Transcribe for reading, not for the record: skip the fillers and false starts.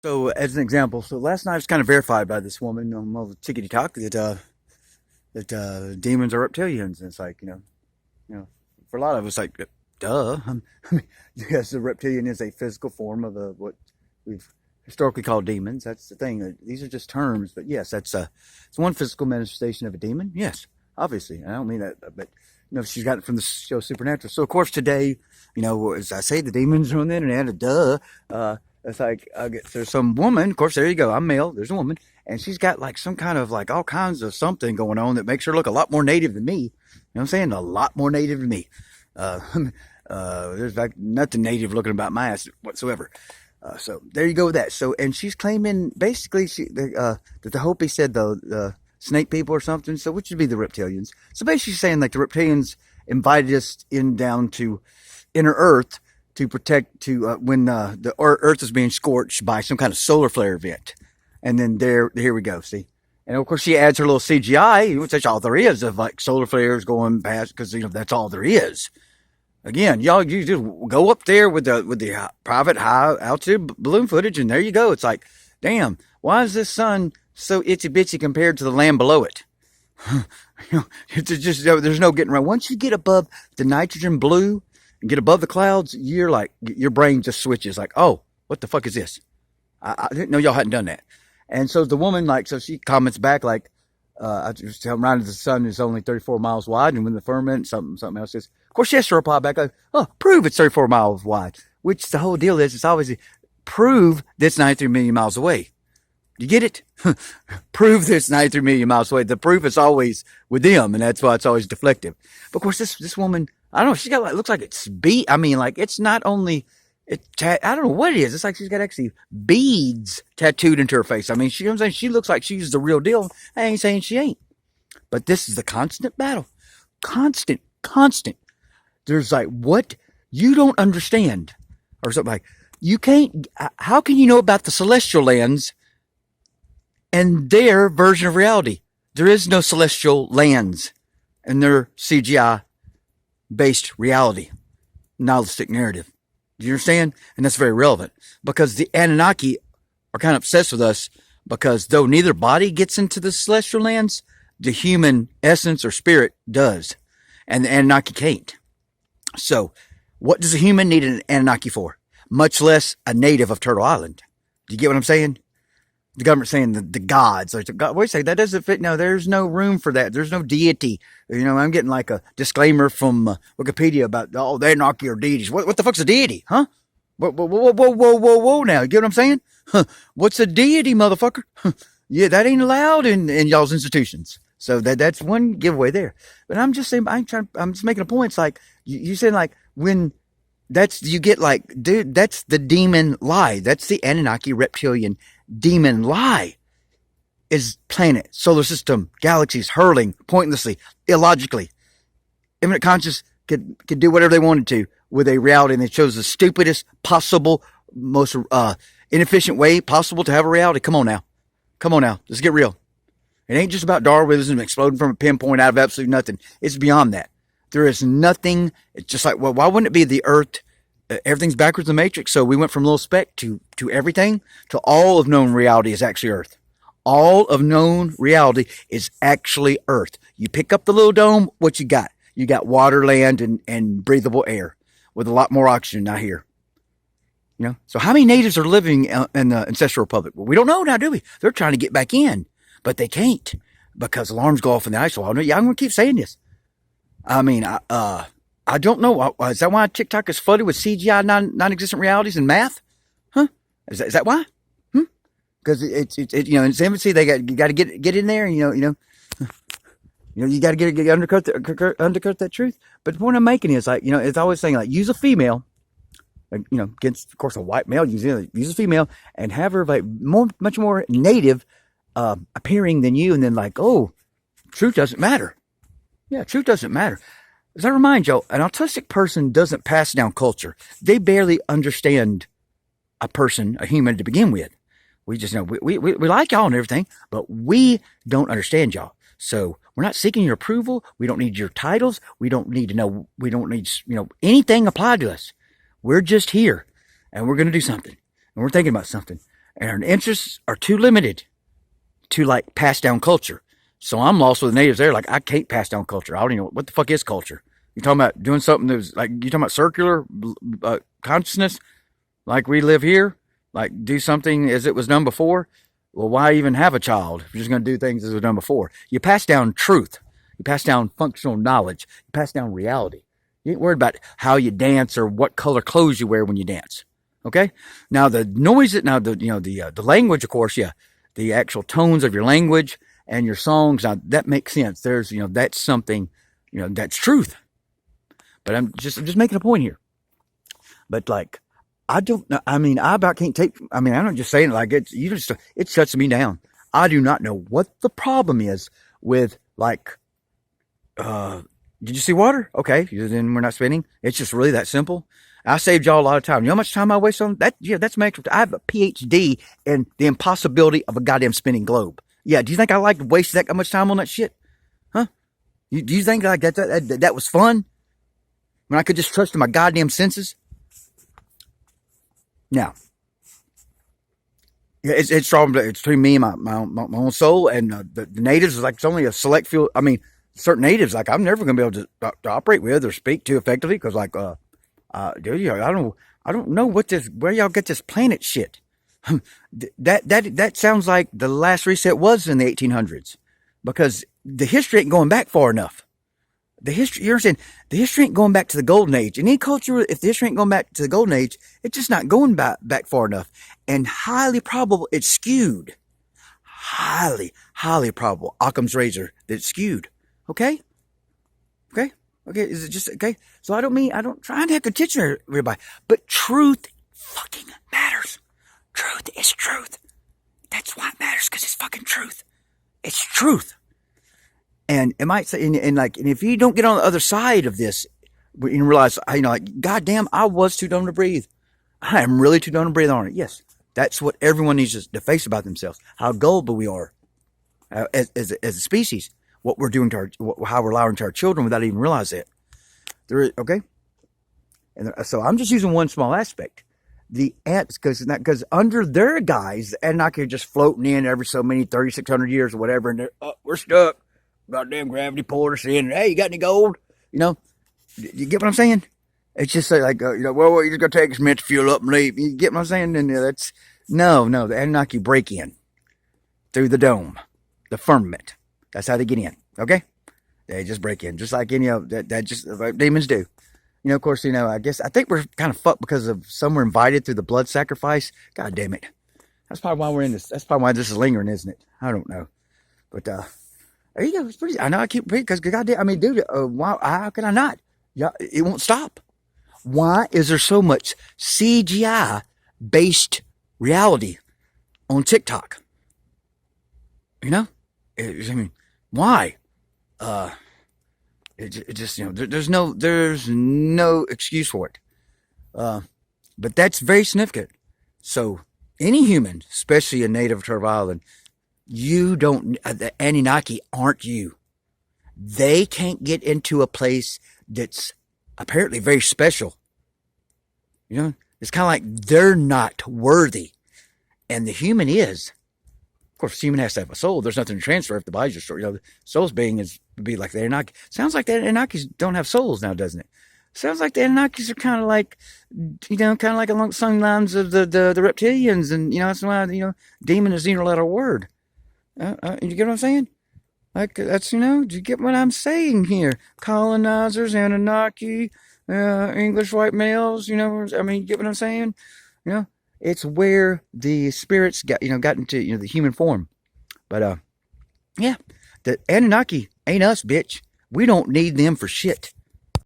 So, as an example, so last night I was kind of verified by this woman on all the tickety talk that demons are reptilians, and it's like for a lot of us, like, duh. I mean, yes, the reptilian is a physical form of what we've historically called demons. That's the thing. These are just terms, but yes, it's one physical manifestation of a demon. Yes, obviously. I don't mean that, but she's got it from the show Supernatural. So of course today, as I say, the demons are on the internet. Duh. It's like there's some woman. Of course, there you go. I'm male. There's a woman, and she's got like some kind of like all kinds of something going on that makes her look a lot more native than me. You know what I'm saying? A lot more native than me. Uh, there's like nothing native looking about my ass whatsoever. So there you go with that. So, and she's claiming basically that the Hopi said the snake people or something. So which would be the reptilians. So basically saying like the reptilians invited us down to inner Earth to protect when the Earth is being scorched by some kind of solar flare event. And then here we go. See. And of course, she adds her little CGI, which that's all there is of like solar flares going past, because that's all there is. Again, y'all, you just go up there with the private high altitude balloon footage, and there you go. It's like, damn, why is this sun so itsy bitsy compared to the land below it? It's just there's no getting around. Once you get above the nitrogen blue and get above the clouds, you're like your brain just switches. Like, oh, what the fuck is this? I didn't know y'all hadn't done that. And so the woman, like, so she comments back like, I just tell around the sun is only 34 miles wide, and when the firmament, something else is. Of course, she has to reply back, like, oh, prove it's 34 miles wide. Which the whole deal is, it's always prove that's 93 million miles away. You get it? Prove that's 93 million miles away. The proof is always with them, and that's why it's always deflective. But of course, this woman, I don't know, she got like, looks like it's I mean, like, it's not only, I don't know what it is. It's like she's got actually beads tattooed into her face. I mean, you know what I'm saying? She looks like she's the real deal. I ain't saying she ain't. But this is the constant battle. Constant. There's like, what you don't understand, or something like, you can't, how can you know about the celestial lands and their version of reality? There is no celestial lands and their CGI based reality, nihilistic narrative. Do you understand? And that's very relevant because the Anunnaki are kind of obsessed with us, because though neither body gets into the celestial lands, the human essence or spirit does, and the Anunnaki can't. So what does a human need an Anunnaki for? Much less a native of Turtle Island. Do you get what I'm saying? The government's saying the gods. Like, wait a second, that doesn't fit. No, there's no room for that. There's no deity. I'm getting like a disclaimer from Wikipedia about, oh, the Anunnaki are deities. What the fuck's a deity? Huh? Whoa, now. You get what I'm saying? Huh. What's a deity, motherfucker? Yeah, that ain't allowed in y'all's institutions. So that's one giveaway there. But I'm just saying, I'm just making a point. It's like, you saying like, when you get like, dude, that's the demon lie. That's the Anunnaki reptilian demon lie. Is planet, solar system, galaxies hurling pointlessly, illogically. Imminent conscious could do whatever they wanted to with a reality, and they chose the stupidest possible, most inefficient way possible to have a reality. Come on now. Let's get real. It ain't just about Darwinism exploding from a pinpoint out of absolute nothing. It's beyond that. There is nothing. It's just like, well, why wouldn't it be the Earth? Everything's backwards in the Matrix. So we went from little speck to everything, to all of known reality is actually Earth. All of known reality is actually Earth. You pick up the little dome, what you got? You got water, land, and breathable air with a lot more oxygen out here. So how many natives are living in the Ancestral Republic? Well, we don't know now, do we? They're trying to get back in, but they can't because alarms go off in the ice wall. Yeah, I'm going to keep saying this. I mean, I don't know. Is that why TikTok is flooded with CGI non-existent realities and math? Huh? Is that why? Because it's in its infancy. You got to get in there, and you got to get undercut that truth. But the point I'm making is like, it's always saying like, use a female, like, against of course a white male. Use a female and have her like much more native appearing than you, and then like, oh, truth doesn't matter. Yeah, truth doesn't matter. As I remind y'all, an autistic person doesn't pass down culture. They barely understand a person, a human to begin with. We just know we like y'all and everything, but we don't understand y'all. So we're not seeking your approval. We don't need your titles. We don't need to know. We don't need, anything applied to us. We're just here, and we're going to do something, and we're thinking about something. and our interests are too limited to like pass down culture. So I'm lost with the natives there. Like I can't pass down culture. I don't even know what the fuck is culture. You talking about doing something that was like you talking about circular consciousness, like we live here, like do something as it was done before. Well, why even have a child if you're just going to do things as it was done before? You pass down truth. You pass down functional knowledge. You pass down reality. You ain't worried about how you dance or what color clothes you wear when you dance. Okay. Now the noise, now the language, of course, yeah, the actual tones of your language and your songs. Now that makes sense. There's, that's something, that's truth. But I'm just making a point here. But like, I don't know. I mean, I about can't take, I'm not just saying it like it shuts me down. I do not know what the problem is with like, did you see water? Okay. Then we're not spinning. It's just really that simple. I saved y'all a lot of time. You know how much time I waste on that? Yeah, that's my extra. I have a PhD in the impossibility of a goddamn spinning globe. Yeah. Do you think I like to waste that much time on that shit? Huh? Do you think like that was fun? When I could just trust in my goddamn senses? Now, it's strong. It's between me and my own soul, and the natives is like it's only a select few. I mean, certain natives like I'm never going to be able to operate with or speak to effectively because like dude, I don't know where y'all get this planet shit. that sounds like the last reset was in the 1800s because the history ain't going back far enough. The history, you understand? The history ain't going back to the golden age. In any culture, if the history ain't going back to the golden age, it's just not going back far enough. And highly probable it's skewed. Highly probable. Occam's razor that it's skewed. Okay? Okay? Okay, is it just, okay? So I don't try to have contention with everybody. But truth fucking matters. Truth is truth. That's why it matters, because it's fucking truth. It's truth. And it might say, and if you don't get on the other side of this, and realize, like, goddamn, I was too dumb to breathe. I am really too dumb to breathe on it. Yes, that's what everyone needs to face about themselves. How gullible we are as a species. What we're doing to how we're allowing to our children without even realize it. Okay, and so I'm just using one small aspect. The ants, because under their guise, the Anunnaki are just floating in every so many 3,600 years or whatever, and we're stuck. Goddamn gravity pulled us in. Hey, you got any gold? You get what I'm saying? It's just like, well, you're just going to take us a minute to fuel up and leave. You get what I'm saying? And that's, no, the Anunnaki break in through the dome, the firmament. That's how they get in. Okay? They just break in, just like any of that just like demons do. Of course, I think we're kind of fucked because of some were invited through the blood sacrifice. God damn it. That's probably why we're in this. That's probably why this is lingering, isn't it? I don't know. But, there you go. It's pretty. I know I keep repeating because goddamn. Dude, why? How can I not? Yeah, it won't stop. Why is there so much CGI based reality on TikTok? Why? It just there's no excuse for it. But that's very significant. So any human, especially a native of Turtle Island. The Anunnaki aren't you. They can't get into a place that's apparently very special. It's kind of like they're not worthy. And the human is. Of course, the human has to have a soul. There's nothing to transfer if the body's just, the soul's being would be like the Anunnaki. Sounds like the Anunnakis don't have souls now, doesn't it? Sounds like the Anunnakis are kind of like, kind of like along some lines of the reptilians. And, that's why, demon is a letter word. You get what I'm saying? Like, that's, do you get what I'm saying here? Colonizers, Anunnaki, English white males, you get what I'm saying? It's where the spirits got into, the human form. But, yeah, the Anunnaki ain't us, bitch. We don't need them for shit.